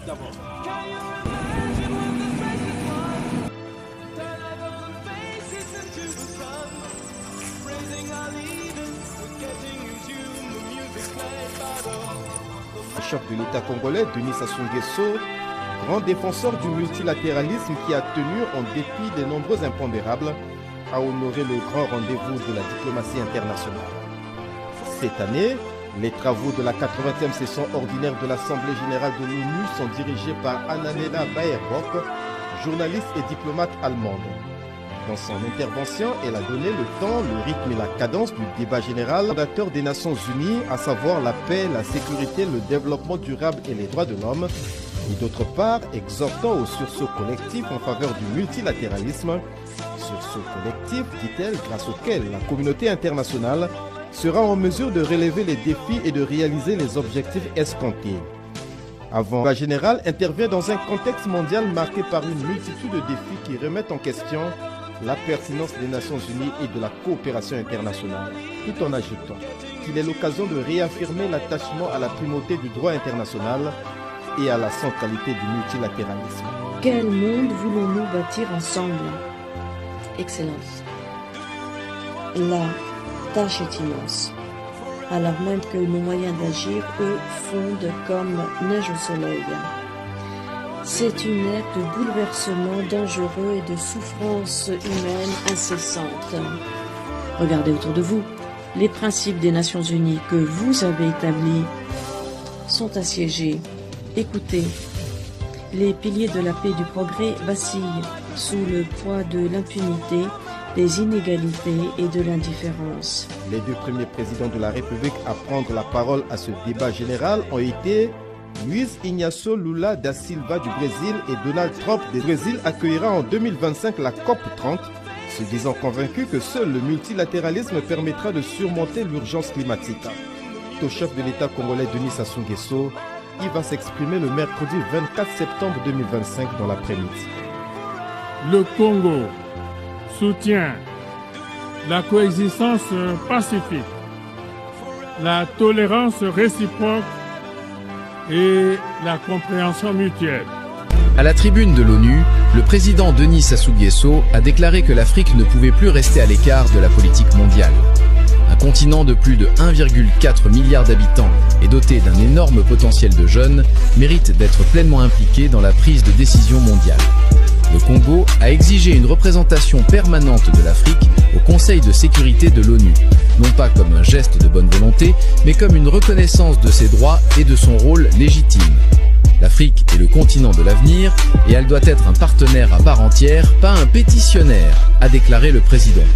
d'abord. Le chef de l'État congolais, Denis Sassou Nguesso, grand défenseur du multilatéralisme qui a tenu, en dépit des nombreux impondérables, à honorer le grand rendez-vous de la diplomatie internationale. Cette année, les travaux de la 80e session ordinaire de l'Assemblée générale de l'ONU sont dirigés par Annalena Baerbock, journaliste et diplomate allemande. Dans son intervention, elle a donné le temps, le rythme et la cadence du débat général fondateur des Nations Unies, à savoir la paix, la sécurité, le développement durable et les droits de l'homme, et d'autre part, exhortant au sursaut collectif en faveur du multilatéralisme, sursaut collectif, dit-elle, grâce auquel la communauté internationale sera en mesure de relever les défis et de réaliser les objectifs escomptés. Avant, la générale intervient dans un contexte mondial marqué par une multitude de défis qui remettent en question la pertinence des Nations Unies et de la coopération internationale, tout en ajoutant qu'il est l'occasion de réaffirmer l'attachement à la primauté du droit international et à la centralité du multilatéralisme. Quel monde voulons-nous bâtir ensemble? Excellence. La tâche est immense, alors même que nos moyens d'agir, eux, fondent comme neige au soleil. C'est une ère de bouleversements dangereux et de souffrances humaines incessantes. Regardez autour de vous. Les principes des Nations Unies que vous avez établis sont assiégés. Écoutez, les piliers de la paix et du progrès vacillent sous le poids de l'impunité, des inégalités et de l'indifférence. Les deux premiers présidents de la République à prendre la parole à ce débat général ont été Luiz Inácio Lula da Silva du Brésil et Donald Trump du Brésil accueillera en 2025 la COP 30, se disant convaincu que seul le multilatéralisme permettra de surmonter l'urgence climatique. Le chef de l'État congolais Denis Sassou Nguesso, il va s'exprimer le mercredi 24 septembre 2025 dans l'après-midi. Le Congo soutient la coexistence pacifique, la tolérance réciproque et la compréhension mutuelle. À la tribune de l'ONU, le président Denis Sassou Nguesso a déclaré que l'Afrique ne pouvait plus rester à l'écart de la politique mondiale. Un continent de plus de 1,4 milliard d'habitants et doté d'un énorme potentiel de jeunes mérite d'être pleinement impliqué dans la prise de décision mondiale. Le Congo a exigé une représentation permanente de l'Afrique au Conseil de sécurité de l'ONU, non pas comme un geste de bonne volonté, mais comme une reconnaissance de ses droits et de son rôle légitime. L'Afrique est le continent de l'avenir et elle doit être un partenaire à part entière, pas un pétitionnaire, a déclaré le président.